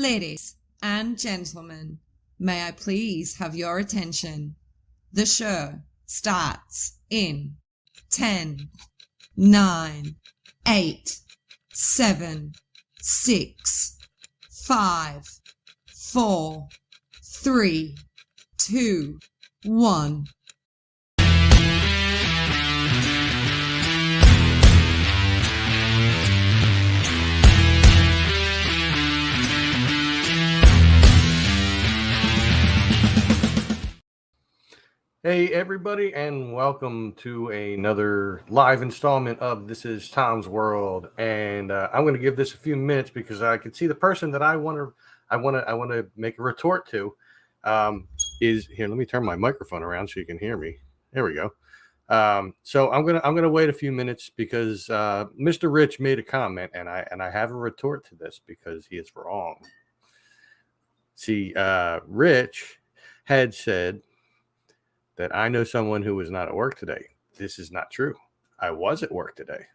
Ladies and gentlemen, may I please have your attention? The show starts in 10, 9, 8, 7, 6, 5, 4, 3, 2, 1. Hey everybody, and welcome to another live installment of This Is Tom's World. And I'm going to give this a few minutes because I can see the person that I want to make a retort to is here. Let me turn my microphone around so you can hear me. There we go. So I'm gonna wait a few minutes because Mr. Rich made a comment, and I have a retort to this because he is wrong. See, Rich had said that I know someone who was not at work today. This is not true. I was at work today.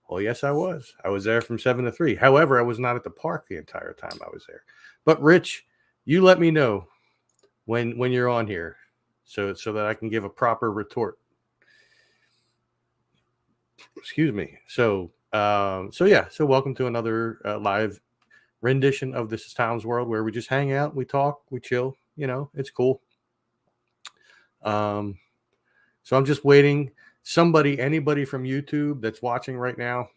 Well, yes, I was. I was there from 7 to 3. However, I was not at the park the entire time I was there. But Rich, you let me know when you're on here so that I can give a proper retort. Excuse me. So welcome to another live rendition of This Is Tom's World, where we just hang out, we talk, we chill. You know, it's cool. So I'm just waiting. Anybody from YouTube that's watching right now,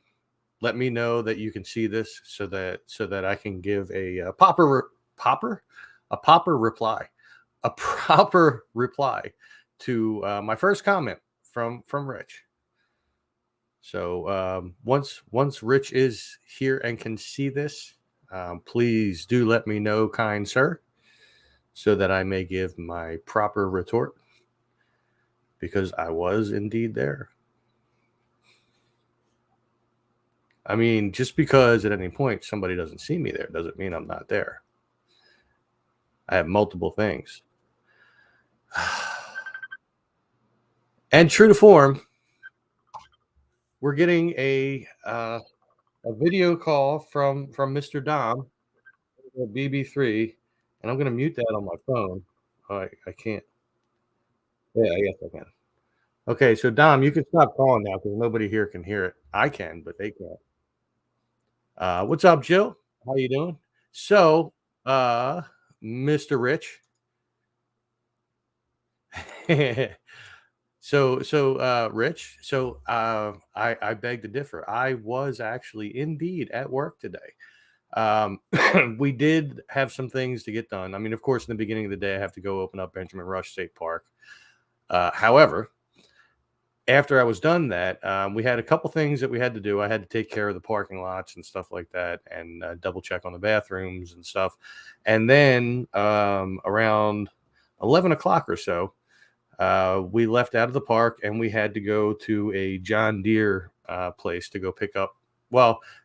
let me know that you can see this so that I can give a proper reply to my first comment from Rich. So once Rich is here and can see this, please do let me know, kind sir, so that I may give my proper retort, because I was indeed there. I mean, just because at any point somebody doesn't see me there doesn't mean I'm not there. I have multiple things. And true to form, we're getting a video call from Mr. Dom, BB3, and I'm going to mute that on my phone. I can't. Yeah, I guess I can. Okay, so Dom, you can stop calling now because nobody here can hear it. I can, but they can't. What's up, Jill? How you doing? So, Mr. Rich. Rich. So, I beg to differ. I was actually indeed at work today. We did have some things to get done. I mean, of course, in the beginning of the day, I have to go open up Benjamin Rush State Park. However, after I was done that, we had a couple things that we had to do. I had to take care of the parking lots and stuff like that, and double check on the bathrooms and stuff. And then around 11 o'clock or so, we left out of the park, and we had to go to a John Deere place to go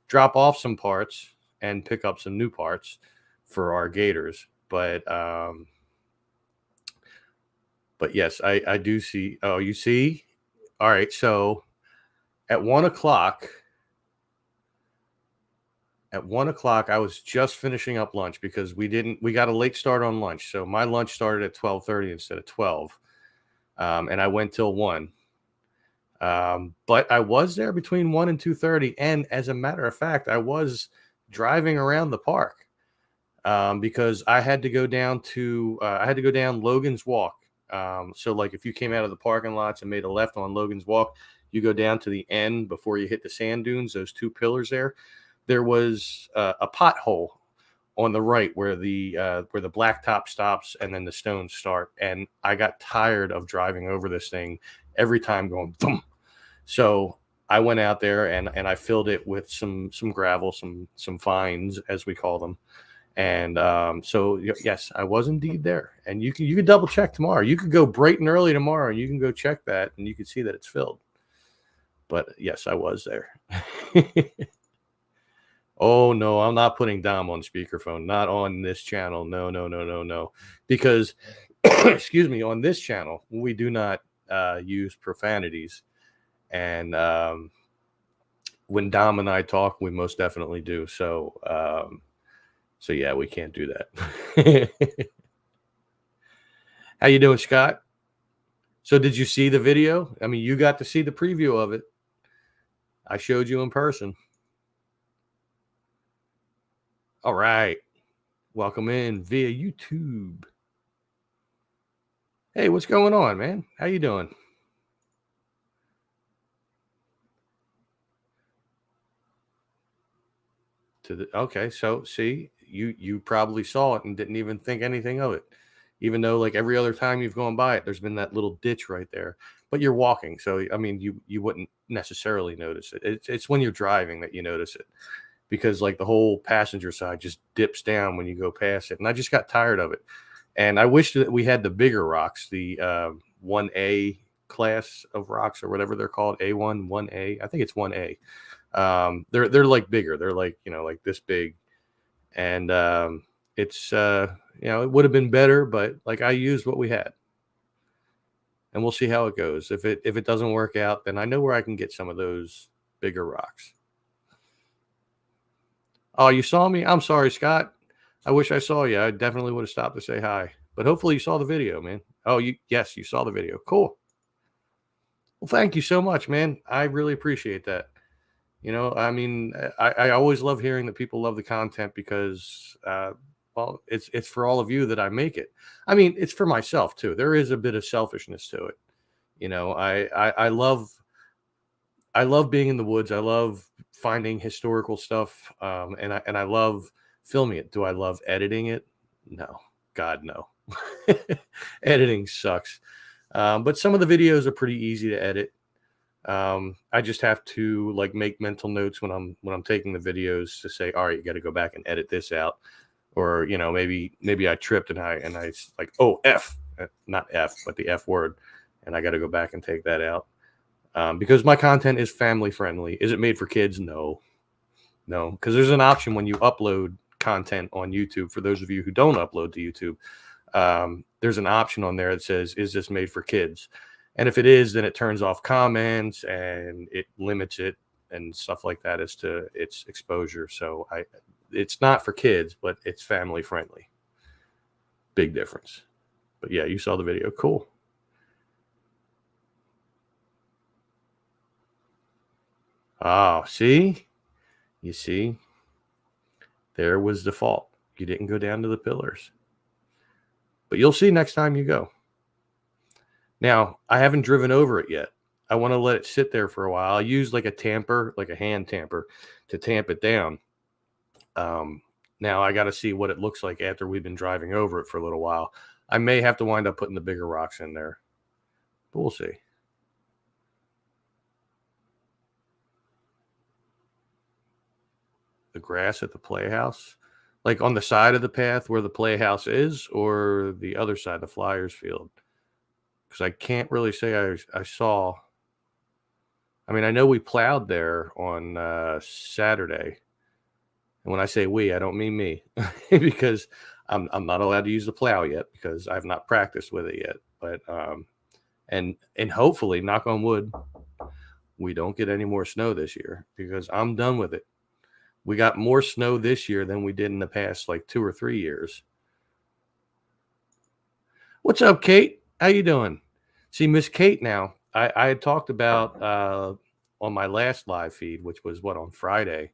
drop off some parts and pick up some new parts for our gators. But yes, I do see. Oh, you see? All right, so at 1 o'clock, I was just finishing up lunch because we got a late start on lunch. So my lunch started at 12:30 instead of 12, and I went till 1. But I was there between 1 and 2:30, and as a matter of fact, I was driving around the park because I had to go down Logan's Walk. So like if you came out of the parking lots and made a left on Logan's Walk, you go down to the end before you hit the sand dunes, those two pillars there was a pothole on the right where the blacktop stops and then the stones start. And I got tired of driving over this thing every time going boom. So I went out there and I filled it with some gravel, some fines, as we call them. And so yes, I was indeed there, and you can double check tomorrow. You could go bright and early tomorrow, and you can go check that, and you can see that it's filled. But yes, I was there. Oh no, I'm not putting Dom on speakerphone. Not on this channel. No. Because, excuse me, on this channel we do not use profanities, and when Dom and I talk, we most definitely do. So. So yeah, we can't do that. How you doing, Scott? So did you see the video? I mean, you got to see the preview of it. I showed you in person. All right. Welcome in via YouTube. Hey, what's going on, man? How you doing? Okay, so see, you probably saw it and didn't even think anything of it. Even though like every other time you've gone by it, there's been that little ditch right there. But you're walking, so I mean you wouldn't necessarily notice it. It's when you're driving that you notice it. Because like the whole passenger side just dips down when you go past it. And I just got tired of it. And I wish that we had the bigger rocks, the 1A class of rocks or whatever they're called, A1, 1A. I think it's 1A. They're like bigger. They're like, like this big. And it's it would have been better, but like I used what we had. And we'll see how it goes. If it doesn't work out, then I know where I can get some of those bigger rocks. Oh, you saw me? I'm sorry, Scott. I wish I saw you. I definitely would have stopped to say hi. But hopefully you saw the video, man. Oh, yes, you saw the video. Cool. Well, thank you so much, man. I really appreciate that. I mean, I always love hearing that people love the content because, well, it's for all of you that I make it. I mean, it's for myself too. There is a bit of selfishness to it. I love being in the woods. I love finding historical stuff, and I love filming it. Do I love editing it? No, God, no. Editing sucks. But some of the videos are pretty easy to edit. I just have to like make mental notes when I'm taking the videos to say, all right, you got to go back and edit this out, or maybe I tripped and I like, oh, F, not F, but the F word, and I got to go back and take that out. Because my content is family friendly. Is it made for kids? No, because there's an option when you upload content on YouTube. For those of you who don't upload to YouTube, there's an option on there that says, is this made for kids? And if it is, then it turns off comments and it limits it and stuff like that as to its exposure. So it's not for kids, but it's family friendly. Big difference. But yeah, you saw the video. Cool. Oh, see? You see? There was the fault. You didn't go down to the pillars. But you'll see next time you go. Now, I haven't driven over it yet. I want to let it sit there for a while. I use like a tamper, like a hand tamper, to tamp it down. Now, I got to see what it looks like after we've been driving over it for a little while. I may have to wind up putting the bigger rocks in there. But we'll see. The grass at the playhouse, like on the side of the path where the playhouse is, or the other side, the Flyers field? Because I can't really say I saw. I mean, I know we plowed there on Saturday. And when I say we, I don't mean me, because I'm not allowed to use the plow yet because I've not practiced with it yet. But and hopefully, knock on wood, we don't get any more snow this year because I'm done with it. We got more snow this year than we did in the past like 2 or 3 years. What's up, Kate? How you doing? See, Miss Kate now, I had talked about on my last live feed, which was on Friday,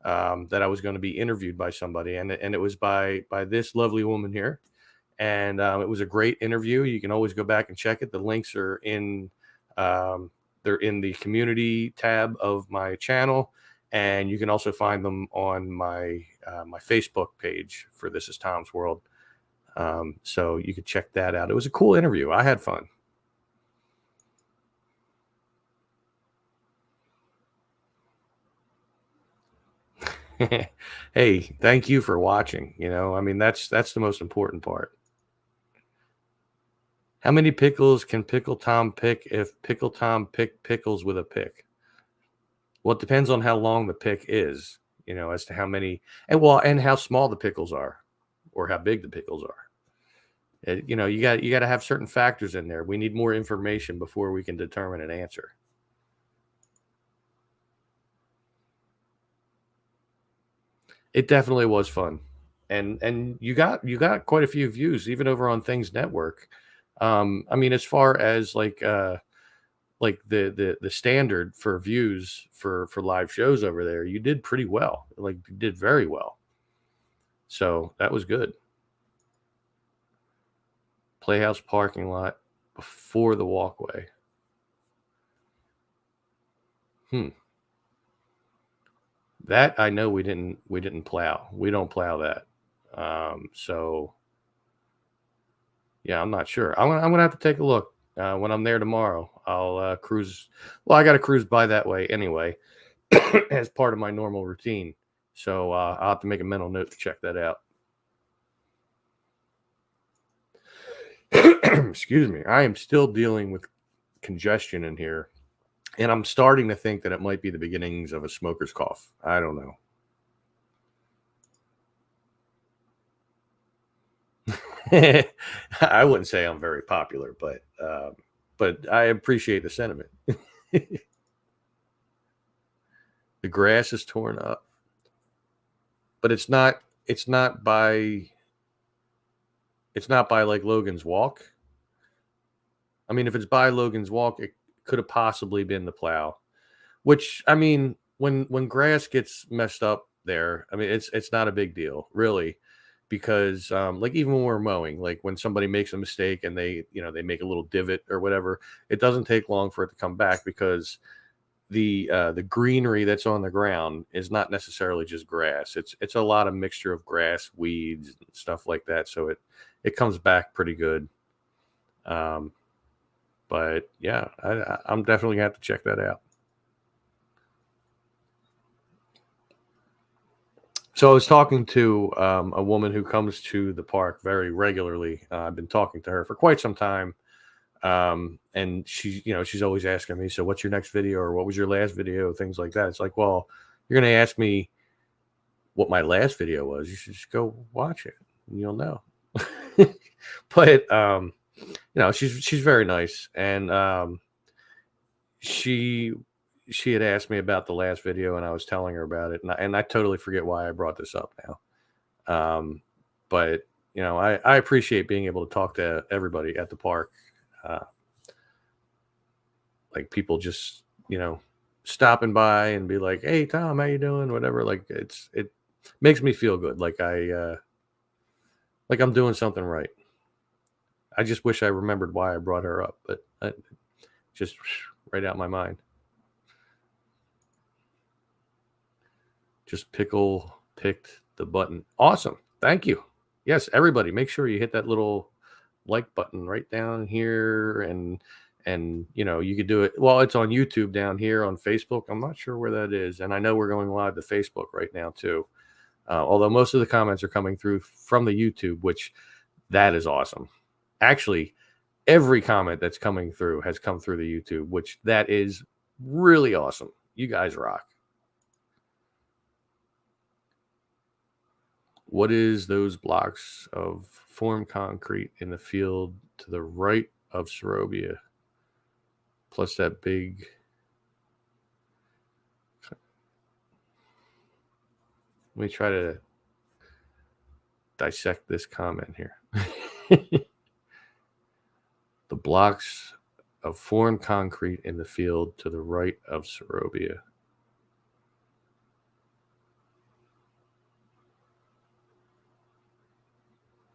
that I was going to be interviewed by somebody, and it was by this lovely woman here. And it was a great interview. You can always go back and check it. The links are in they're in the community tab of my channel. And you can also find them on my my Facebook page for This Is Tom's World. So you could check that out. It was a cool interview. I had fun. Hey, thank you for watching. I mean, that's the most important part. How many pickles can Pickle Tom pick if Pickle Tom picked pickles with a pick? Well, it depends on how long the pick is, as to how many, and how small the pickles are, or how big the pickles are. You got to have certain factors in there. We need more information before we can determine an answer. It definitely was fun. and you got quite a few views even over on Things Network. I mean, as far as like the standard for views for live shows over there, you did pretty well. Like, you did very well. So that was good. Playhouse parking lot before the walkway. That I know we didn't plow. We don't plow that. So yeah, I'm not sure. I'm gonna have to take a look when I'm there tomorrow. I'll cruise. Well, I got to cruise by that way anyway, as part of my normal routine. So I'll have to make a mental note to check that out. Excuse me. I am still dealing with congestion in here, and I'm starting to think that it might be the beginnings of a smoker's cough. I don't know. I wouldn't say I'm very popular, but I appreciate the sentiment. The grass is torn up, but it's not by like Logan's Walk. I mean, if it's by Logan's Walk, it could have possibly been the plow. Which, I mean, when grass gets messed up there, I mean, it's not a big deal, really, because like even when we're mowing, like when somebody makes a mistake and they make a little divot or whatever, it doesn't take long for it to come back because the greenery that's on the ground is not necessarily just grass. It's a lot of mixture of grass, weeds, and stuff like that. So it comes back pretty good. But yeah, I'm definitely gonna have to check that out. So I was talking to a woman who comes to the park very regularly. I've been talking to her for quite some time, and she's always asking me, "So what's your next video, or what was your last video?" Things like that. It's like, well, you're going to ask me what my last video was. You should just go watch it, and you'll know. But she's very nice, and she had asked me about the last video, and I was telling her about it, and I totally forget why I brought this up now. But I appreciate being able to talk to everybody at the park. Like people just stopping by and be like, "Hey Tom, how you doing?" Whatever. Like it makes me feel good. Like I'm doing something right. I just wish I remembered why I brought her up, but just right out my mind. Just picked the button. Awesome. Thank you. Yes, everybody, make sure you hit that little like button right down here, and you could do it. Well, it's on YouTube down here on Facebook. I'm not sure where that is, and I know we're going live to Facebook right now too. Although most of the comments are coming through from the YouTube, which that is awesome. Actually, every comment that's coming through has come through the YouTube, which that is really awesome. You guys rock. What is those blocks of formed concrete in the field to the right of Sorobia? Plus that big. Let me try to dissect this comment here. The blocks of formed concrete in the field to the right of Sorobia.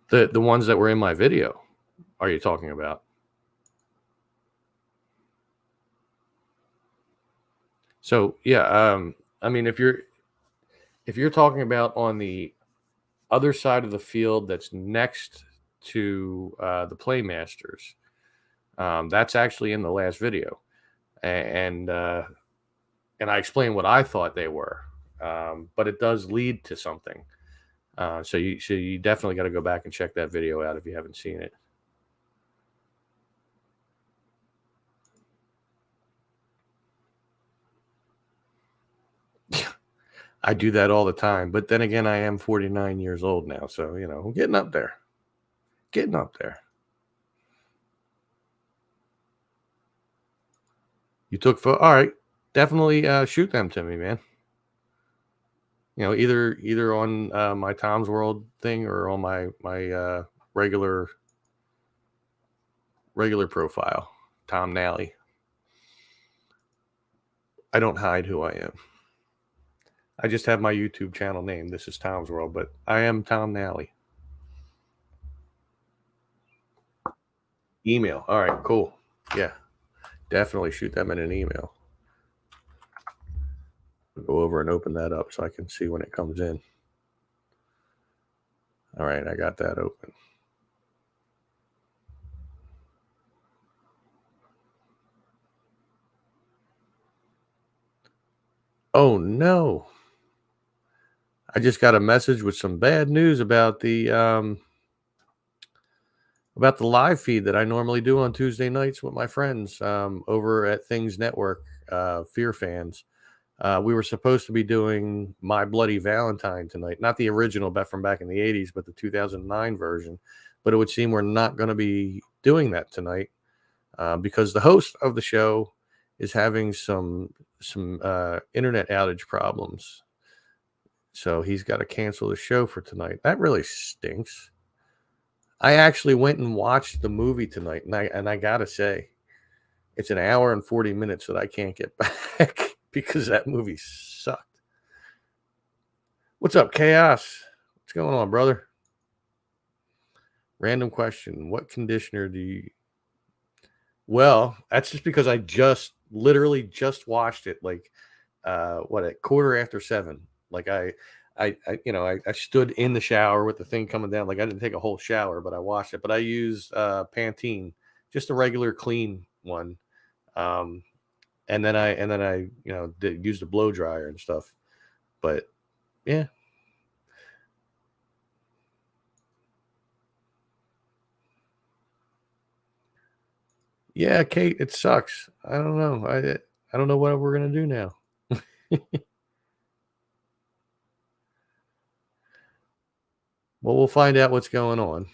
The ones that were in my video, are you talking about? So yeah, I mean, if you're talking about on the other side of the field that's next to the Playmasters, that's actually in the last video, and I explained what I thought they were, but it does lead to something. So you definitely got to go back and check that video out if you haven't seen it. I do that all the time, but then again, I am 49 years old now, so I'm getting up there. Getting up there. You took all right. Definitely shoot them to me, man. either on my Tom's World thing or on my regular profile, Tom Nally. I don't hide who I am. I just have my YouTube channel name. This is Tom's World, but I am Tom Nally. Email. All right, cool. Yeah, definitely shoot them in an email. I'll go over and open that up so I can see when it comes in. All right, I got that open. Oh no. I just got a message with some bad news about the live feed that I normally do on Tuesday nights with my friends over at Things Network, Fear Fans. We were supposed to be doing My Bloody Valentine tonight, not the original from back in the 80s, but the 2009 version. But it would seem we're not going to be doing that tonight because the host of the show is having some internet outage problems. So he's got to cancel the show for tonight. That really stinks. I actually went and watched the movie tonight, and I gotta say, it's an hour and 40 minutes that I can't get back because that movie sucked. What's up, Chaos? What's going on, brother? Random question. What conditioner do you... Well, that's just because I literally just watched it like at 7:15. Like I stood in the shower with the thing coming down. Like I didn't take a whole shower, but I washed it. But I used Pantene, just a regular clean one. And then I used a blow dryer and stuff. But yeah. Yeah, Kate, it sucks. I don't know. I don't know what we're gonna do now. Well, we'll find out what's going on.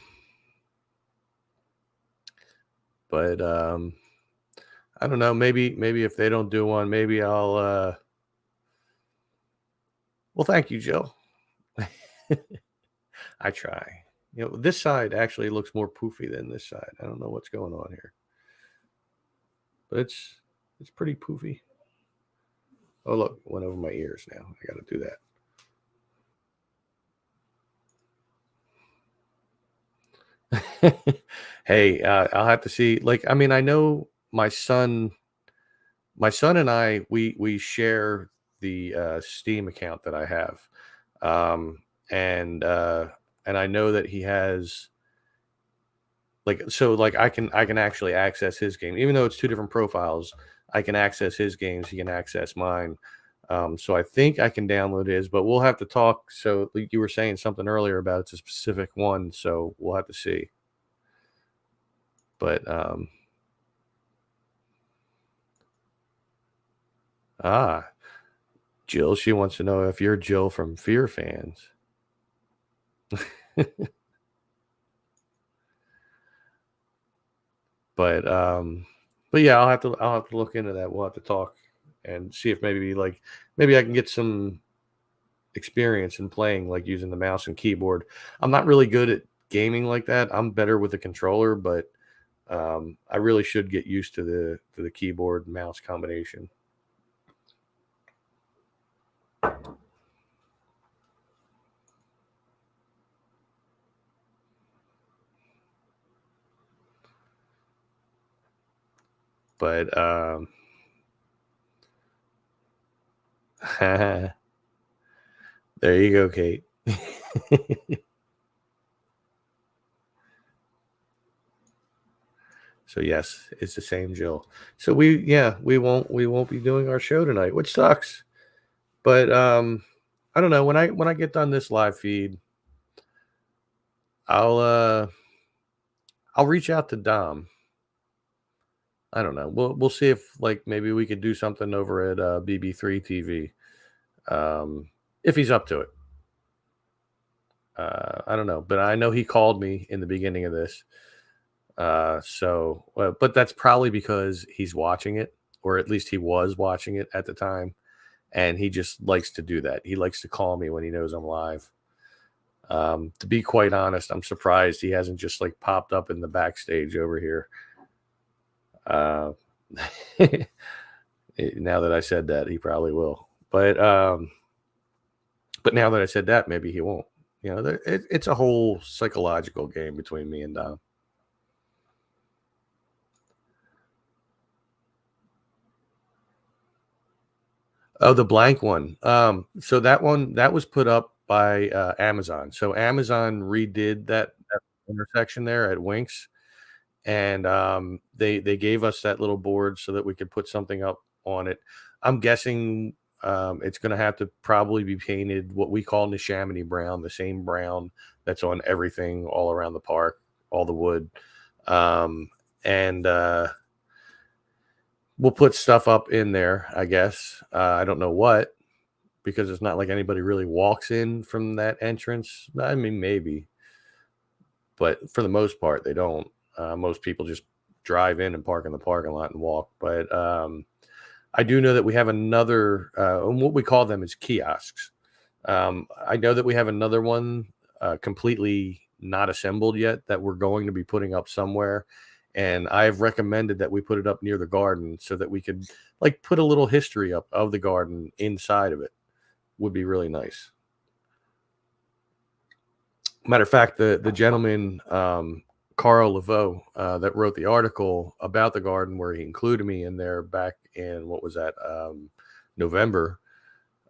But I don't know. Maybe if they don't do one, maybe I'll. Well, thank you, Jill. I try. This side actually looks more poofy than this side. I don't know what's going on here, but it's pretty poofy. Oh look, it went over my ears now. I got to do that. Hey, I'll have to see. Like, I mean, I know my son and I we share the Steam account that I have, and I know that he has like I can actually access his game, even though it's two different profiles. I can access his games. He can access mine. So I think I can download his, but we'll have to talk. So you were saying something earlier about it's a specific one, so we'll have to see. But Jill, she wants to know if you're Jill from Fear Fans. But yeah, I'll have to look into that. We'll have to talk and see if maybe I can get some experience in playing, like using the mouse and keyboard. I'm not really good at gaming like that. I'm better with a controller, but I really should get used to the keyboard and mouse combination. But there you go, Kate. So yes, it's the same Jill. So we won't be doing our show tonight, which sucks. But I don't know, when I get done this live feed, I'll reach out to Dom. I don't know. We'll see if maybe we could do something over at BB3 TV. If he's up to it. I don't know, but I know he called me in the beginning of this. But that's probably because he's watching it, or at least he was watching it at the time. and he just likes to do that. He likes to call me when he knows I'm live. To be quite honest, I'm surprised he hasn't just like popped up in the backstage over here. Uh, now that I said that, he probably will. But now that I said that, maybe he won't. You know, it's a whole psychological game between me and Dom. Oh, the blank one. So that one that was put up by Amazon. So Amazon redid that intersection there at Winks, and they gave us that little board so that we could put something up on it. I'm guessing it's going to have to probably be painted what we call Neshaminy brown, the same brown that's on everything all around the park, all the wood, and we'll put stuff up in there. I guess I don't know what, because it's not like anybody really walks in from that entrance. I mean, maybe, but for the most part, they don't. Most people just drive in and park in the parking lot and walk. But I do know that we have another, and what we call them is kiosks. I know that we have another one completely not assembled yet that we're going to be putting up somewhere. And I've recommended that we put it up near the garden so that we could like put a little history up of the garden inside of it. Would be really nice. Matter of fact, the gentleman, Carl Laveau, that wrote the article about the garden, where he included me in there back in, what was that, November,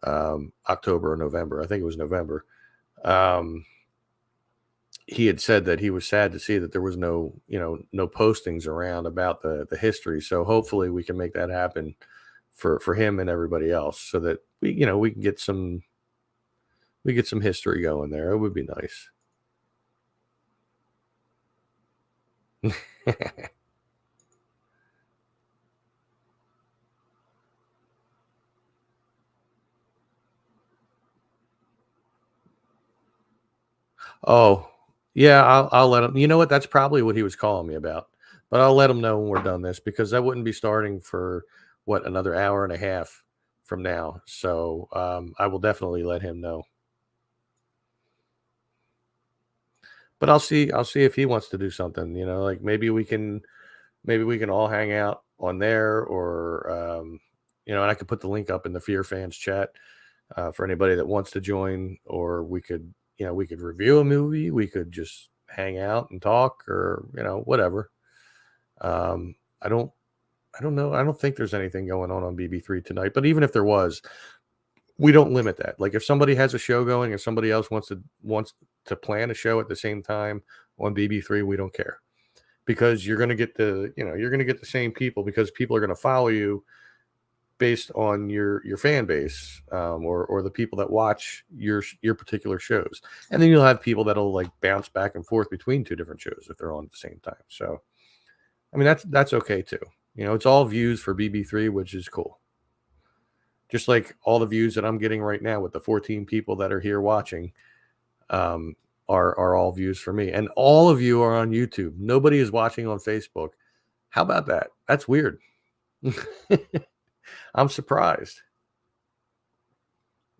October or November. I think it was November. He had said that he was sad to see that there was no postings around about the history. So hopefully we can make that happen for him and everybody else, so that we can get some history going there. It would be nice. Oh, yeah, I'll let him. You know what? That's probably what he was calling me about. But I'll let him know when we're done this, because I wouldn't be starting for what, another hour and a half from now. So I will definitely let him know. But I'll see if he wants to do something. Like maybe we can all hang out on there, or and I could put the link up in the Fear Fans chat for anybody that wants to join, or we could review a movie. We could just hang out and talk, or whatever. I don't know. I don't think there's anything going on BB3 tonight. But even if there was, we don't limit that. Like if somebody has a show going, if somebody else wants to plan a show at the same time on BB3, we don't care, because you're going to get the same people, because people are going to follow you based on your fan base, or the people that watch your particular shows. And then you'll have people that'll like bounce back and forth between two different shows if they're on at the same time. So, I mean, that's okay too. It's all views for BB3, which is cool. Just like all the views that I'm getting right now with the 14 people that are here watching, are all views for me. And all of you are on YouTube. Nobody is watching on Facebook. How about that? That's weird. I'm surprised.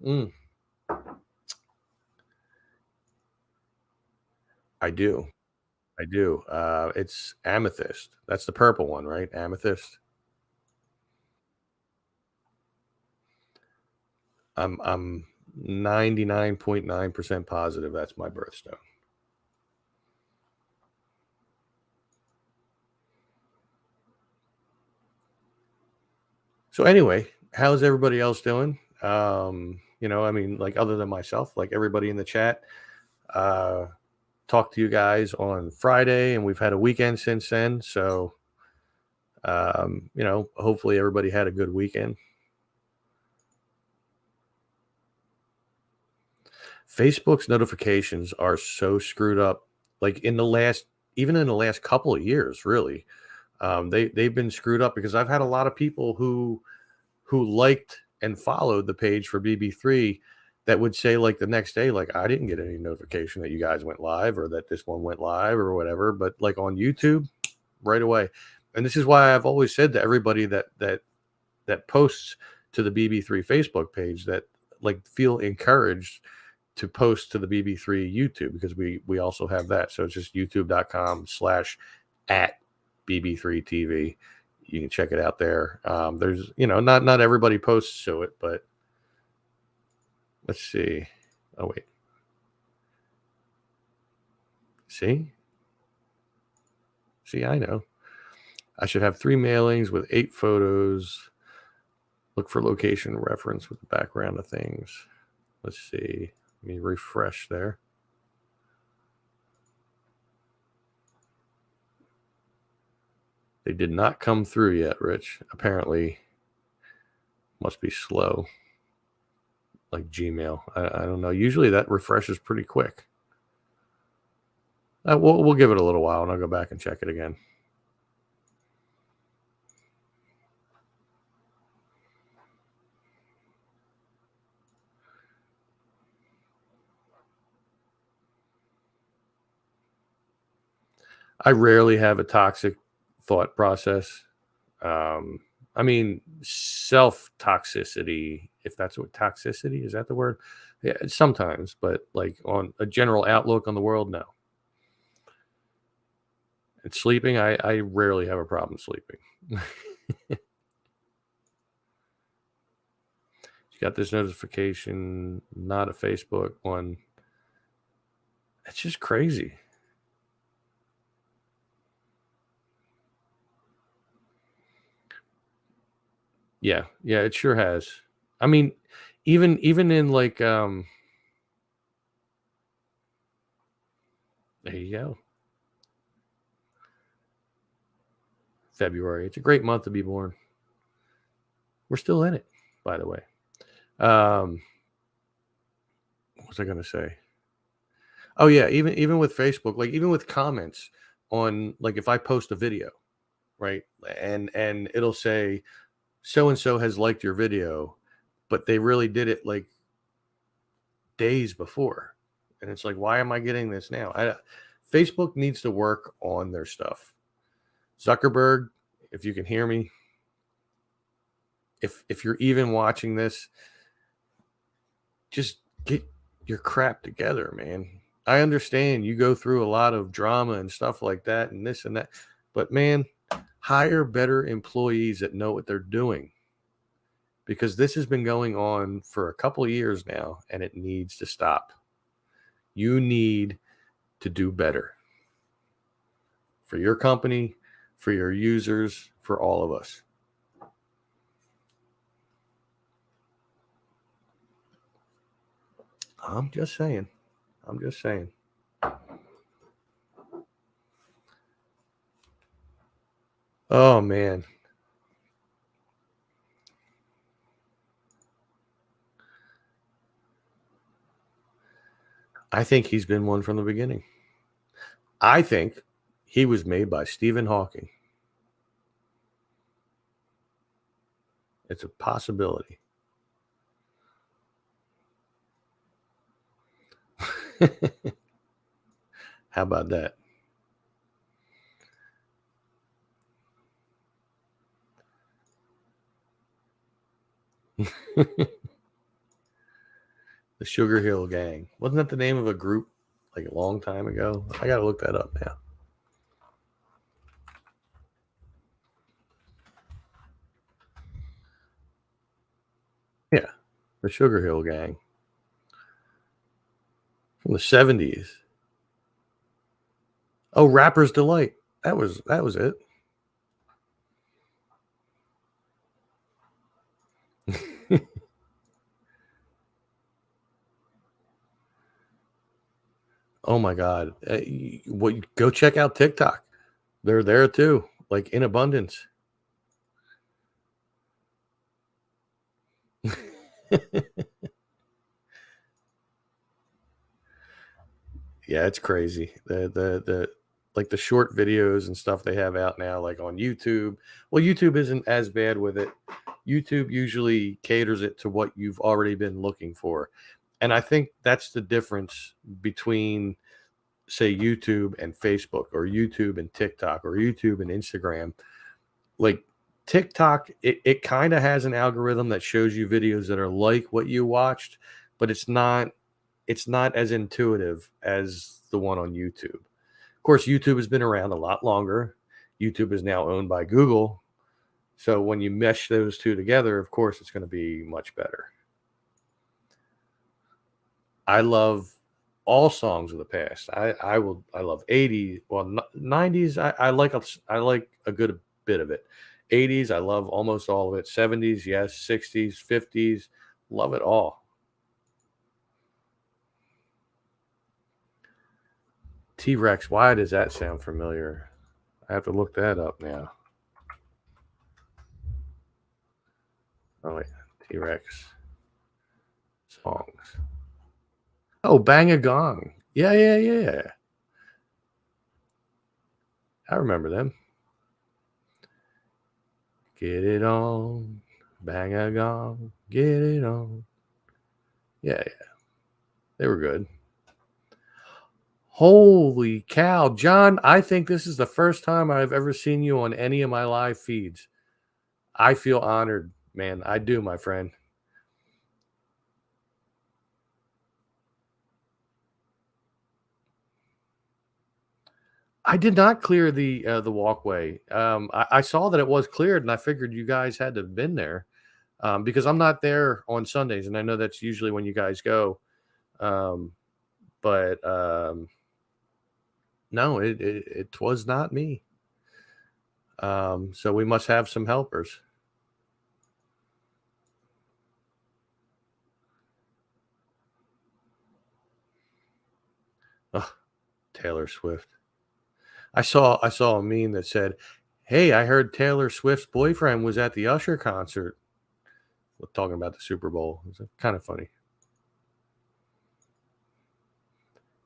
I do. It's Amethyst. That's the purple one, right? Amethyst. I'm 99.9% positive that's my birthstone. So anyway, how's everybody else doing? I mean, like, other than myself, like everybody in the chat, talked to you guys on Friday, and we've had a weekend since then. So, hopefully everybody had a good weekend. Facebook's notifications are so screwed up. Like even in the last couple of years, really, they've been screwed up, because I've had a lot of people who liked and followed the page for BB3 that would say, like, the next day, like, I didn't get any notification that you guys went live, or that this one went live, or whatever. But like on YouTube, right away. And this is why I've always said to everybody that posts to the BB3 Facebook page that like feel encouraged to post to the BB3 YouTube, because we also have that. So it's just youtube.com/@BB3TV. You can check it out there. There's, not everybody posts to it, but let's see. Oh, wait. See, I know. I should have 3 mailings with 8 photos. Look for location reference with the background of things. Let's see. Let me refresh there. They did not come through yet, Rich. Apparently, must be slow. Like Gmail. I don't know. Usually that refreshes pretty quick. We'll give it a little while, and I'll go back and check it again. I rarely have a toxic thought process. I mean, self-toxicity, if that's what toxicity is, that the word? Yeah, sometimes, but like on a general outlook on the world, no. And sleeping, I rarely have a problem sleeping. You got this notification, not a Facebook one. It's just crazy. Yeah, it sure has. I mean, even in like there you go. February. It's a great month to be born. We're still in it, by the way. What was I gonna say? Oh yeah, even with Facebook, like even with comments on, like, if I post a video, right? And it'll say so and so has liked your video, but they really did it like days before. And it's like, why am I getting this now? Facebook needs to work on their stuff. Zuckerberg, if you can hear me, if you're even watching this, just get your crap together, man. I understand you go through a lot of drama and stuff like that and this and that, but man, hire better employees that know what they're doing, because this has been going on for a couple of years now and it needs to stop. You need to do better for your company, for your users, for all of us. I'm just saying. Oh, man. I think he's been one from the beginning. I think he was made by Stephen Hawking. It's a possibility. How about that? The Sugar Hill Gang. Wasn't that the name of a group like a long time ago? I got to look that up now. Yeah, the Sugar Hill Gang from the 70s. Oh, Rapper's Delight. That was it. Oh my God. Go check out TikTok. They're there too, like in abundance. Yeah, it's crazy. The like the short videos and stuff they have out now, like on YouTube. Well, YouTube isn't as bad with it. YouTube usually caters it to what you've already been looking for. And I think that's the difference between, say, YouTube and Facebook, or YouTube and TikTok, or YouTube and Instagram. Like TikTok, it kind of has an algorithm that shows you videos that are like what you watched, but it's not as intuitive as the one on YouTube. Of course, YouTube has been around a lot longer. YouTube is now owned by Google. So when you mesh those two together, of course, it's going to be much better. I love all songs of the past. I love 80s, well 90s. I like a good bit of it. 80s, I love almost all of it. 70s, yes. 60s, 50s, love it all. T-Rex, why does that sound familiar? I have to look that up now. Oh wait, T-Rex songs. Oh, Bang a Gong. Yeah, yeah, yeah. I remember them. Get it on, bang a gong, get it on. Yeah, yeah, they were good. Holy cow, John! I think this is the first time I've ever seen you on any of my live feeds. I feel honored, man. I do, my friend. I did not clear the walkway. I saw that it was cleared, and I figured you guys had to have been there because I'm not there on Sundays, and I know that's usually when you guys go. Um, but no, it was not me. So we must have some helpers. Ugh, Taylor Swift. I saw a meme that said, "Hey, I heard Taylor Swift's boyfriend was at the Usher concert." We're talking about the Super Bowl. It's kind of funny.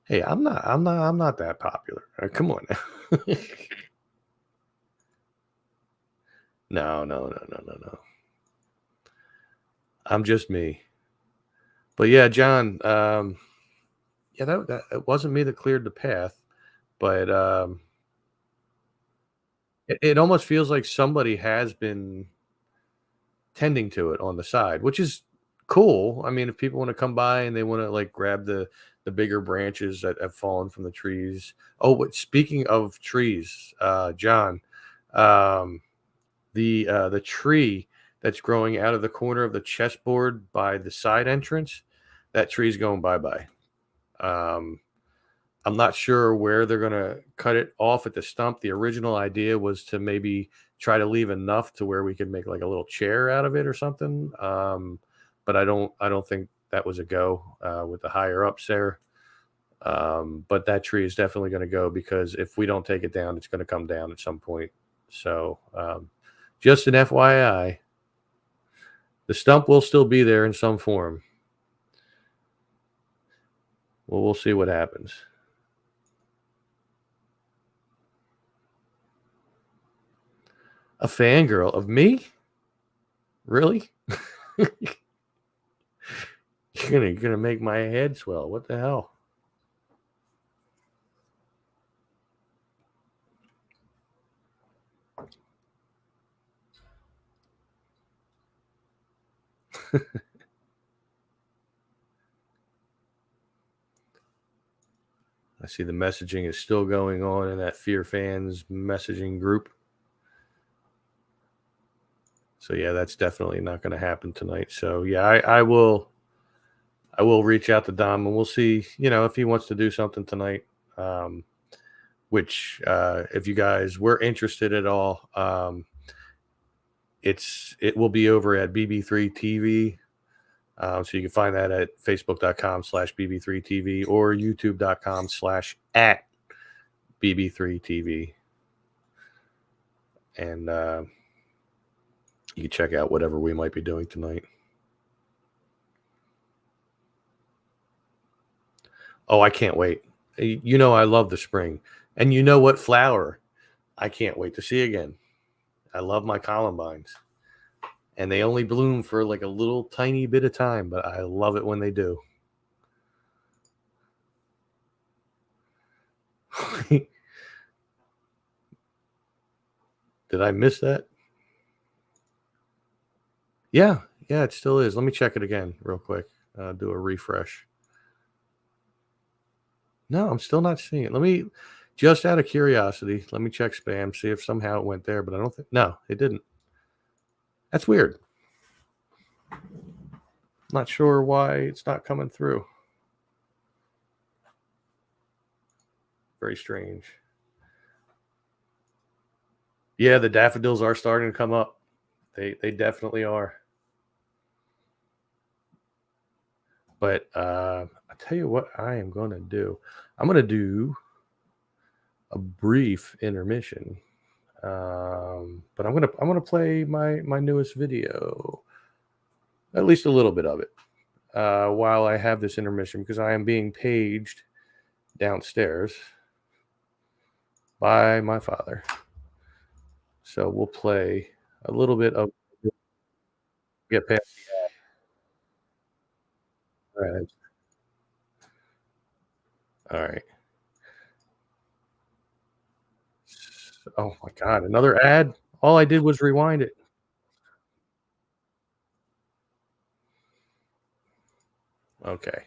Hey, I'm not that popular. Come on now. No, no, no, no, no, no. I'm just me. But yeah, John. Yeah, that it wasn't me that cleared the path, but it almost feels like somebody has been tending to it on the side, which is cool. I mean, if people want to come by and they want to like grab the bigger branches that have fallen from the trees. Oh, but speaking of trees, John, um, the tree that's growing out of the corner of the chessboard by the side entrance, that tree's going bye bye. Um, I'm not sure where they're going to cut it off at the stump. The original idea was to maybe try to leave enough to where we could make like a little chair out of it or something. But I don't think that was a go with the higher ups there. But that tree is definitely going to go because if we don't take it down, it's going to come down at some point. So just an FYI, the stump will still be there in some form. Well, we'll see what happens. A fangirl of me? Really? You're gonna make my head swell. What the hell? I see the messaging is still going on in that Fear Fans messaging group. So yeah, that's definitely not going to happen tonight. So yeah, I will reach out to Dom and we'll see, if he wants to do something tonight. Which if you guys were interested at all, it will be over at BB3 TV. So you can find that at facebook.com/BB3TV or youtube.com/at BB3TV. And you can check out whatever we might be doing tonight. Oh, I can't wait. I love the spring. And you know what flower I can't wait to see again? I love my columbines. And they only bloom for like a little tiny bit of time, but I love it when they do. Did I miss that? Yeah, it still is. Let me check it again real quick. Do a refresh. No, I'm still not seeing it. Let me, just out of curiosity, let me check spam, see if somehow it went there, but I don't think, no, it didn't. That's weird. Not sure why it's not coming through. Very strange. Yeah, the daffodils are starting to come up. They definitely are. But I'll tell you what I am going to do. I'm going to do a brief intermission. But I'm gonna play my newest video, at least a little bit of it, while I have this intermission, because I am being paged downstairs by my father. So we'll play a little bit of get past the ad. All right. Oh my God, another ad. All I did was rewind it. Okay.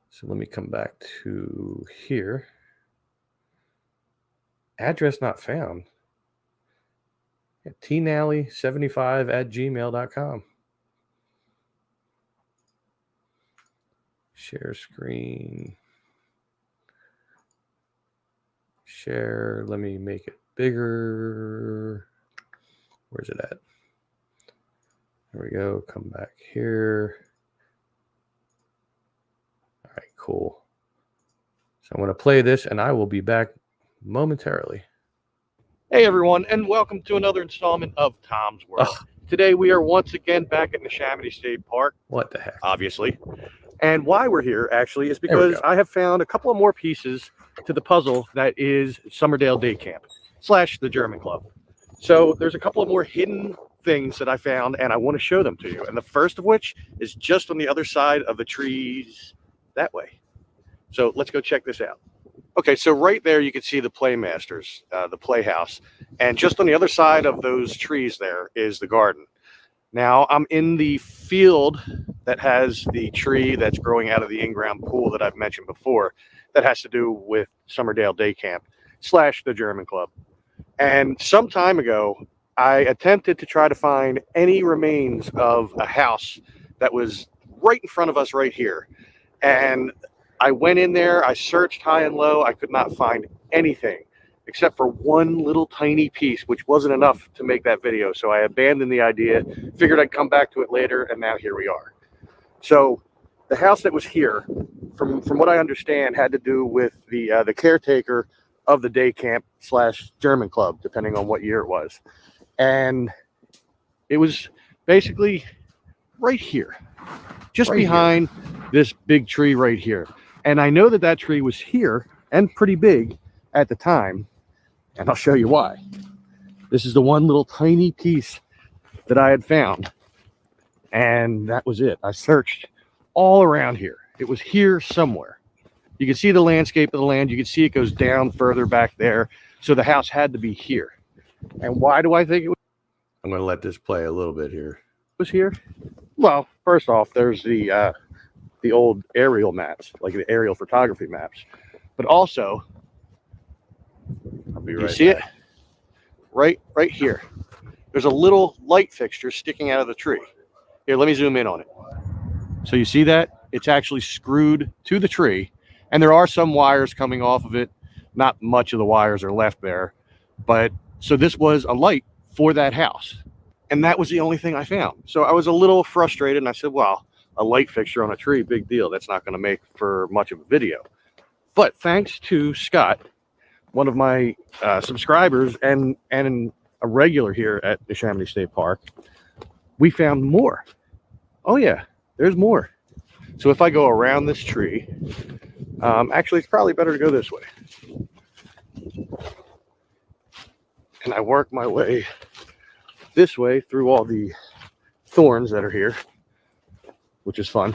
So let me come back to here. Address not found. tnally75@gmail.com. Share screen. Share. Let me make it bigger. Where's it at? There we go. Come back here. All right, cool. So I'm going to play this, and I will be back momentarily. Hey, everyone, and welcome to another installment of Tom's World. Today, we are once again back at Neshaminy State Park. What the heck? Obviously. And why we're here, actually, is because I have found a couple of more pieces to the puzzle that is Summerdale Day Camp / the German Club. So there's a couple of more hidden things that I found, and I want to show them to you. And the first of which is just on the other side of the trees that way. So let's go check this out. Okay, so right there you can see the Playmasters, the playhouse. And just on the other side of those trees there is the garden. Now, I'm in the field that has the tree that's growing out of the in-ground pool that I've mentioned before that has to do with Summerdale Day Camp / the German Club. And some time ago, I attempted to try to find any remains of a house that was right in front of us right here. And I went in there, I searched high and low, I could not find anything except for one little tiny piece, which wasn't enough to make that video. So I abandoned the idea, figured I'd come back to it later, and now here we are. So the house that was here, from what I understand, had to do with the caretaker of the day camp / German Club, depending on what year it was. And it was basically right here, just behind this big tree right here. And I know that that tree was here and pretty big at the time. And I'll show you why. This is the one little tiny piece that I had found. And that was it. I searched all around here. It was here somewhere. You can see the landscape of the land. You can see it goes down further back there. So the house had to be here. And why do I think it was? I'm going to let this play a little bit here. It was here? Well, first off, there's the old aerial maps, like the aerial photography maps. But also, I'll be right back. You see it? Right here. There's a little light fixture sticking out of the tree. Here, let me zoom in on it. So you see that? It's actually screwed to the tree, and there are some wires coming off of it. Not much of the wires are left there. But so this was a light for that house. And that was the only thing I found. So I was a little frustrated, and I said, well, a light fixture on a tree, big deal. That's not going to make for much of a video. But thanks to Scott, one of my subscribers and a regular here at Neshaminy State Park, we found more. Oh yeah, there's more. So if I go around this tree, actually it's probably better to go this way. And I work my way this way through all the thorns that are here, which is fun.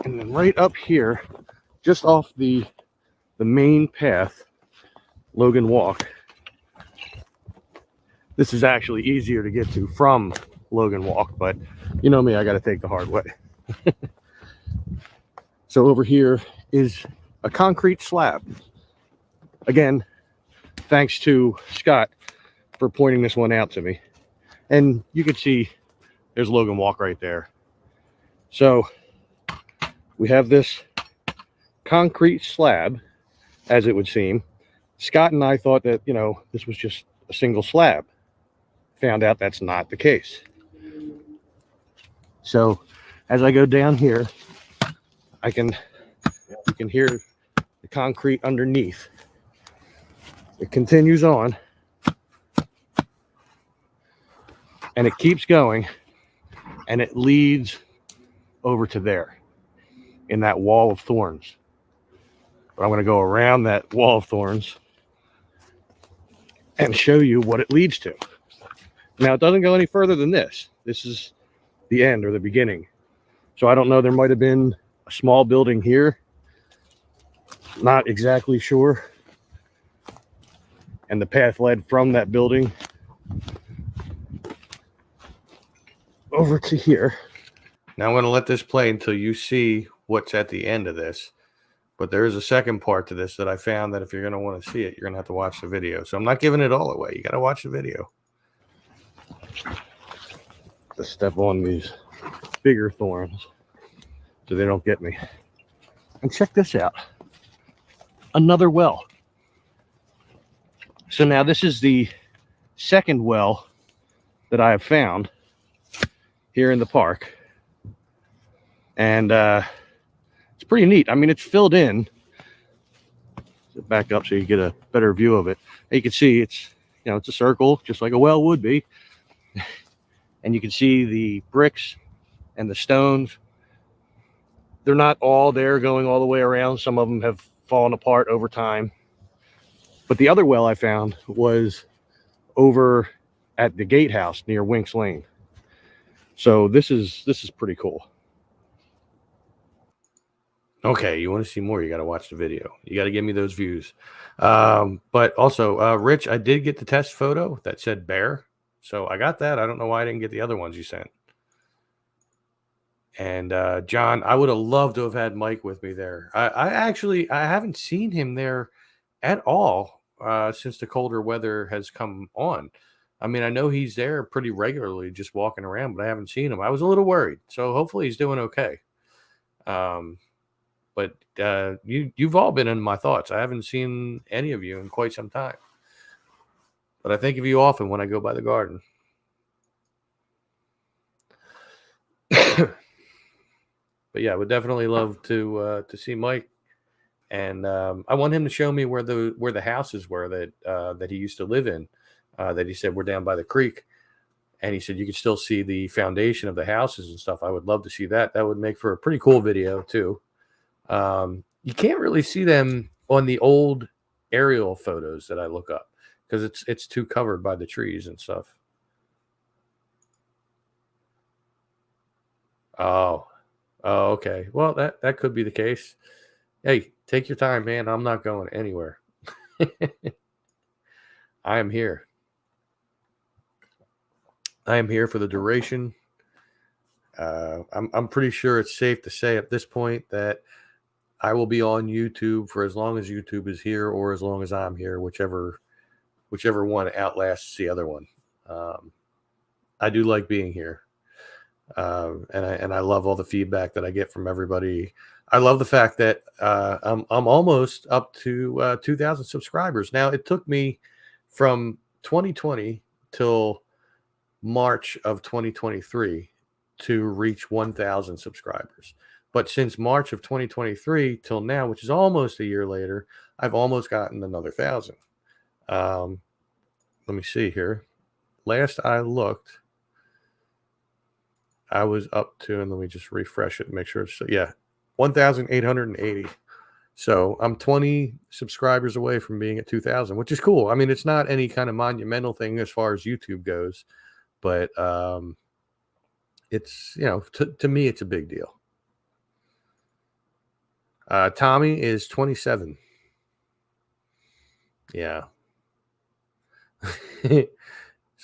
And then right up here, just off the main path, Logan Walk, This is actually easier to get to from Logan Walk, but you know me, I got to take the hard way. So over here is a concrete slab. Again, thanks to Scott for pointing this one out to me. And you can see there's Logan Walk right there. So we have this concrete slab, as it would seem. Scott and I thought that, this was just a single slab. Found out that's not the case. So as I go down here, you can hear the concrete underneath. It continues on and it keeps going, and it leads over to there in that wall of thorns. But I'm going to go around that wall of thorns and show you what it leads to. Now, it doesn't go any further than this. This is the end or the beginning. So I don't know, there might have been a small building here. Not exactly sure. And the path led from that building over to here. Now I'm going to let this play until you see what's at the end of this. But there is a second part to this that I found that if you're going to want to see it, you're going to have to watch the video. So I'm not giving it all away. You got to watch the video. To step on these bigger thorns so they don't get me. And check this out. Another well. So now this is the second well that I have found here in the park. And it's pretty neat. I mean, it's filled in. Back up so you get a better view of it. And you can see it's a circle, just like a well would be. And you can see the bricks and the stones. They're not all there going all the way around. Some of them have fallen apart over time. But the other well I found was over at the gatehouse near Winks Lane. So this is pretty cool. Okay, you want to see more, you got to watch the video. You got to give me those views. But also, Rich, I did get the test photo that said bear. So I got that. I don't know why I didn't get the other ones you sent. And John, I would have loved to have had Mike with me there. I haven't seen him there at all since the colder weather has come on. I mean, I know he's there pretty regularly, just walking around, but I haven't seen him. I was a little worried. So hopefully he's doing okay. But you've all been in my thoughts. I haven't seen any of you in quite some time. But I think of you often when I go by the garden. But yeah, I would definitely love to see Mike. And I want him to show me where the houses were that he used to live in. That he said were down by the creek. And he said you could still see the foundation of the houses and stuff. I would love to see that. That would make for a pretty cool video too. You can't really see them on the old aerial photos that I look up because it's too covered by the trees and stuff. Oh, okay. Well, that could be the case. Hey, take your time, man. I'm not going anywhere. I am here. I am here for the duration. I'm pretty sure it's safe to say at this point that I will be on YouTube for as long as YouTube is here or as long as I'm here, whichever one outlasts the other one. I do like being here. And I love all the feedback that I get from everybody. I love the fact that I'm almost up to 2,000 subscribers. Now, it took me from 2020 till March of 2023 to reach 1,000 subscribers. But since March of 2023 till now, which is almost a year later, I've almost gotten another 1,000. Let me see here. Last I looked, I was up to, and let me just refresh it and make sure it's, 1,880. So I'm 20 subscribers away from being at 2,000, which is cool. I mean, it's not any kind of monumental thing as far as YouTube goes, but it's, to me, it's a big deal. Tommy is 27. Yeah.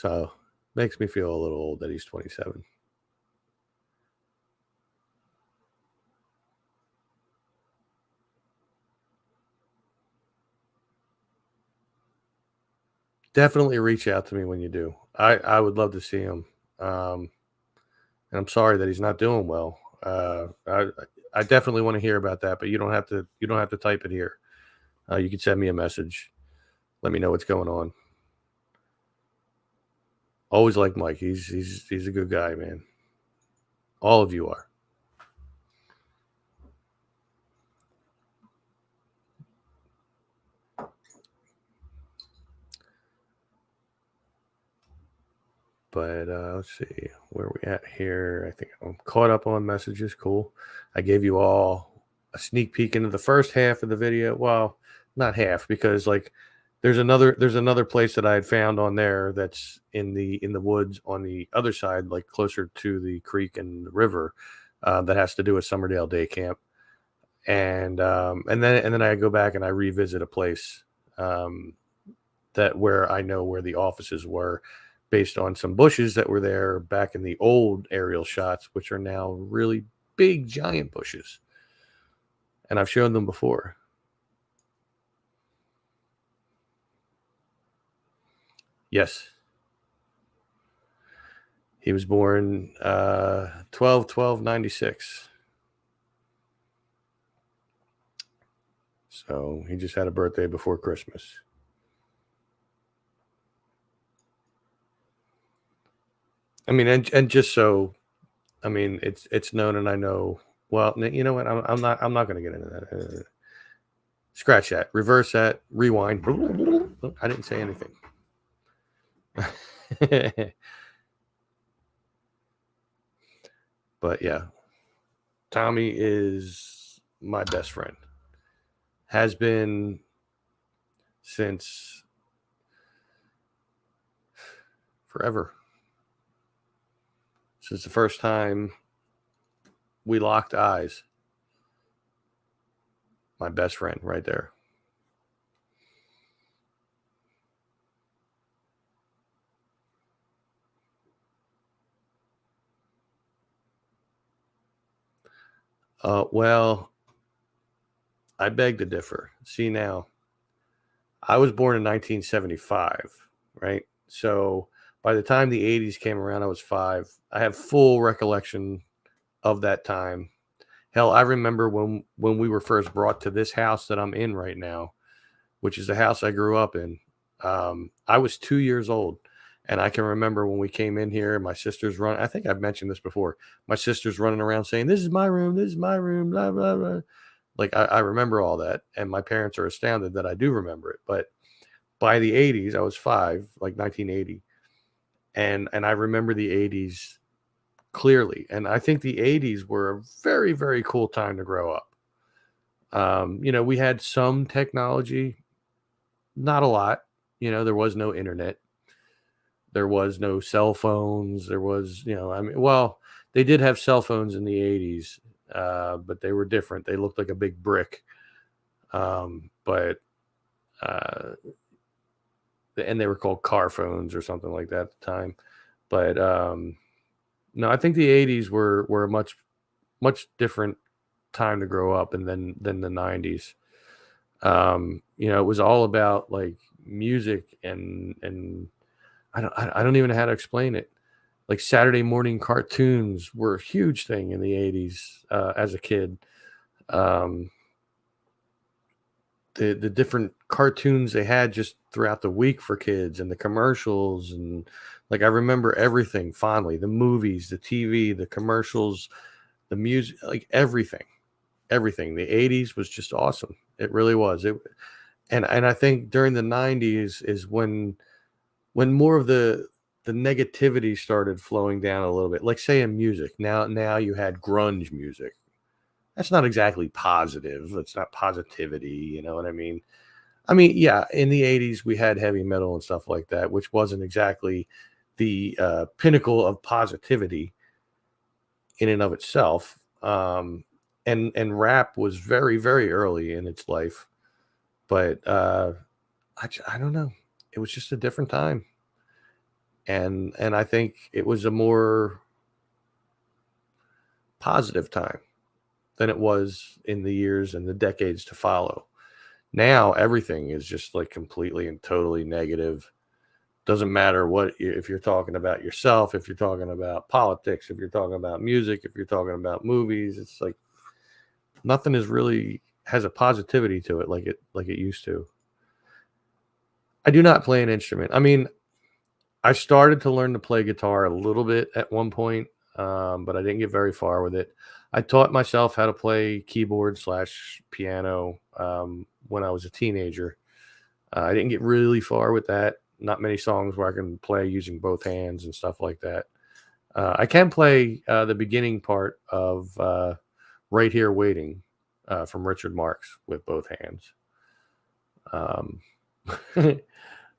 So makes me feel a little old that he's 27. Definitely reach out to me when you do. I would love to see him. Um, and I'm sorry that he's not doing well. I definitely want to hear about that, but you don't have to type it here. You can send me a message. Let me know what's going on. Always like Mike. He's a good guy, man. All of you are. But let's see where we at here. I think I'm caught up on messages. Cool. I gave you all a sneak peek into the first half of the video. Well, not half, because like there's another place that I had found on there that's in the woods on the other side, like closer to the creek and the river, that has to do with Summerdale Day Camp. And then I go back and I revisit a place, um, that where I know where the offices were, based on some bushes that were there back in the old aerial shots, which are now really big, giant bushes. And I've shown them before. Yes. He was born 12/12/96. So he just had a birthday before Christmas. I mean, and just so, I mean, it's known, and I know. Well, you know what? I'm not going to get into that. Scratch that. Reverse that. Rewind. I didn't say anything. But yeah, Tommy is my best friend. Has been since forever. Since the first time we locked eyes. My best friend right there. Well, I beg to differ. See, now, I was born in 1975, right? So by the time the 80s came around, I was 5. I have full recollection of that time. Hell, I remember when we were first brought to this house that I'm in right now, which is the house I grew up in. I was 2 years old. And I can remember when we came in here, my sister's running. I think I've mentioned this before. My sister's running around saying, "This is my room. This is my room." Blah blah blah. Like I remember all that, and my parents are astounded that I do remember it. But by the 80s, I was 5, like 1980, and I remember the 80s clearly. And I think the 80s were a very, very cool time to grow up. We had some technology, not a lot. There was no internet. There was no cell phones. There was, I mean, well, they did have cell phones in the 80s, but they were different. They looked like a big brick. But and they were called car phones or something like that at the time. But no, I think the 80s were a much different time to grow up, and than the 90s. It was all about like music, and I don't even know how to explain it. Like Saturday morning cartoons were a huge thing in the 80s, as a kid. Um, the different cartoons they had just throughout the week for kids, and the commercials, and like I remember everything fondly. The movies, the TV, the commercials, the music, like everything. Everything. The 80s was just awesome. It really was. And I think during the 90s is when more of the negativity started flowing down a little bit. Like say in music. Now you had grunge music. That's not exactly positive. It's not positivity, you know what I mean? I mean, yeah, in the 80s we had heavy metal and stuff like that, which wasn't exactly the pinnacle of positivity in and of itself. And rap was very, very early in its life. But I don't know. It was just a different time. and I think it was a more positive time than it was in the years and the decades to follow. Now everything is just like completely and totally negative. Doesn't matter what, if you're talking about yourself, if you're talking about politics, if you're talking about music, if you're talking about movies, it's like nothing is really has a positivity to it like it used to. I do not play an instrument. I mean, I started to learn to play guitar a little bit at one point, but I didn't get very far with it. I taught myself how to play keyboard slash piano when I was a teenager. I didn't get really far with that. Not many songs where I can play using both hands and stuff like that. I can play the beginning part of Right Here Waiting from Richard Marx with both hands. Um,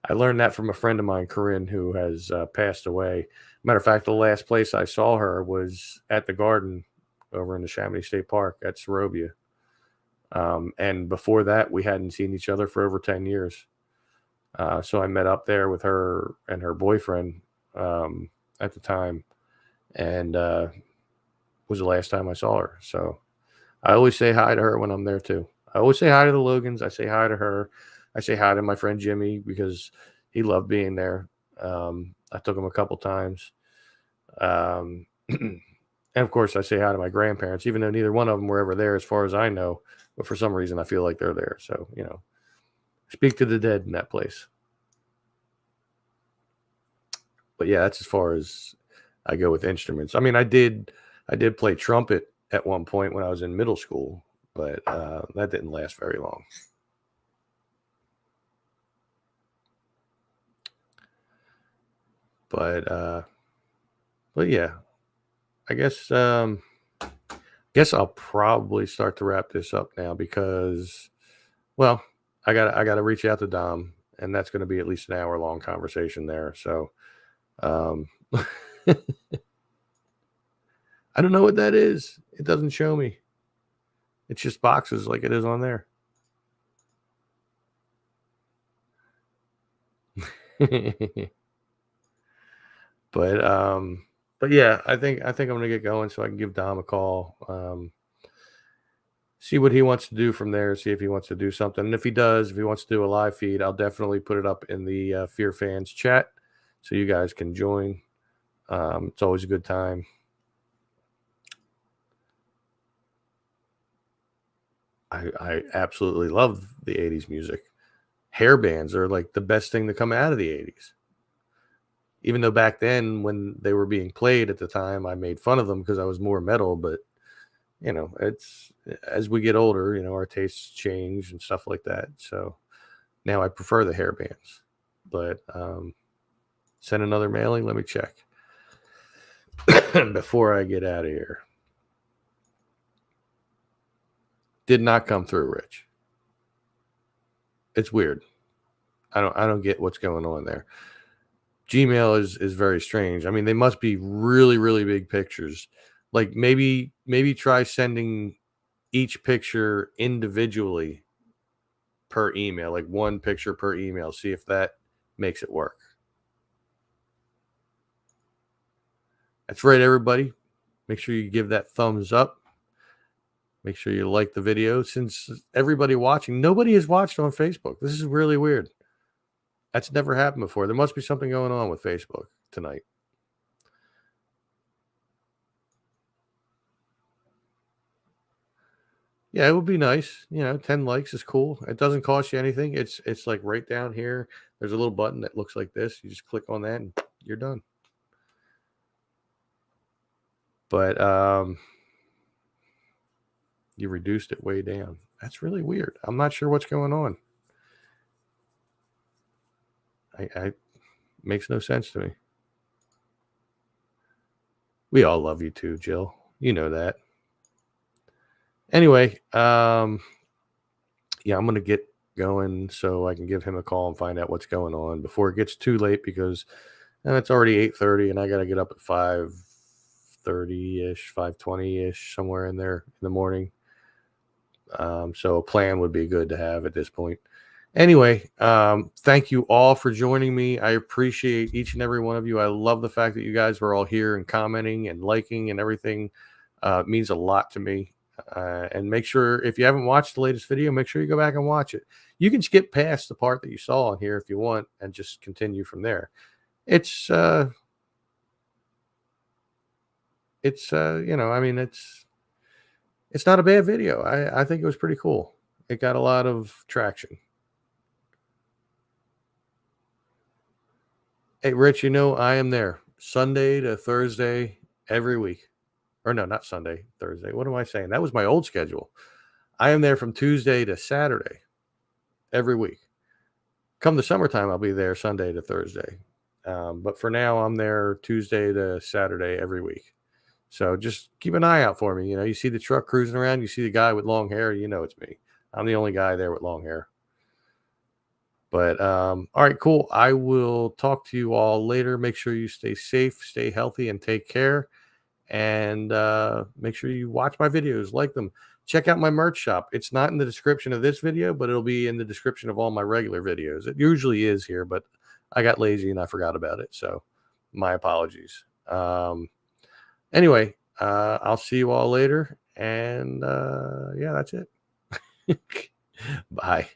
I learned that from a friend of mine, Corinne, who has passed away. Matter of fact, the last place I saw her was at the Garden over in the Chamonix State Park at Sorobia. And before that, we hadn't seen each other for over 10 years. So I met up there with her and her boyfriend at the time, and was the last time I saw her. So I always say hi to her when I'm there too. I always say hi to the Logans. I say hi to her. I say hi to my friend Jimmy because he loved being there. I took him a couple times. And of course, I say hi to my grandparents, even though neither one of them were ever there as far as I know. But for some reason, I feel like they're there. So, speak to the dead in that place. But yeah, that's as far as I go with instruments. I mean, I did play trumpet at one point when I was in middle school, but that didn't last very long. But yeah, I guess I'll probably start to wrap this up now because, well, I gotta reach out to Dom, and that's going to be at least an hour long conversation there. So, I don't know what that is. It doesn't show me. It's just boxes like it is on there. But yeah, I think I'm gonna get going so I can give Dom a call. See what he wants to do from there. See if he wants to do something. And if he does, if he wants to do a live feed, I'll definitely put it up in the Fear Fans chat so you guys can join. It's always a good time. I absolutely love the 80s music. Hair bands are like the best thing to come out of the 80s. Even though back then when they were being played at the time, I made fun of them because I was more metal, but it's as we get older, our tastes change and stuff like that. So now I prefer the hair bands. But send another mailing. Let me check before I get out of here. Did not come through, Rich. It's weird. I don't get what's going on there. Gmail is very strange. I mean, they must be really, really big pictures. Like maybe try sending each picture individually per email, like one picture per email. See if that makes it work. That's right, everybody. Make sure you give that thumbs up. Make sure you like the video. Since everybody watching, nobody has watched on Facebook. This is really weird. That's never happened before. There must be something going on with Facebook tonight. Yeah, it would be nice. 10 likes is cool. It doesn't cost you anything. It's like right down here. There's a little button that looks like this. You just click on that and you're done. But you reduced it way down. That's really weird. I'm not sure what's going on. I makes no sense to me. We all love you too, Jill. You know that. Anyway, yeah, I'm gonna get going so I can give him a call and find out what's going on before it gets too late because it's already 8:30 and I gotta get up at 5:30-ish, 5:20-ish, somewhere in there in the morning. So a plan would be good to have at this point. Anyway, thank you all for joining me. I appreciate each and every one of you. I love the fact that you guys were all here and commenting and liking and everything. It means a lot to me. And make sure, if you haven't watched the latest video, make sure you go back and watch it. You can skip past the part that you saw on here if you want and just continue from there. It's you know, I mean, it's not a bad video. I think it was pretty cool. It got a lot of traction. Hey, Rich, you know, I am there Sunday to Thursday every week. Or no, not Sunday, Thursday. What am I saying? That was my old schedule. I am there from Tuesday to Saturday every week. Come the summertime, I'll be there Sunday to Thursday. But for now, I'm there Tuesday to Saturday every week. So just keep an eye out for me. You know, you see the truck cruising around, you see the guy with long hair, you know it's me. I'm the only guy there with long hair. But all right, cool. I will talk to you all later. Make sure you stay safe, stay healthy, and take care. And make sure you watch my videos, like them. Check out my merch shop. It's not in the description of this video, but it'll be in the description of all my regular videos. It usually is here, but I got lazy and I forgot about it. So my apologies. Anyway, I'll see you all later. And yeah, that's it. Bye.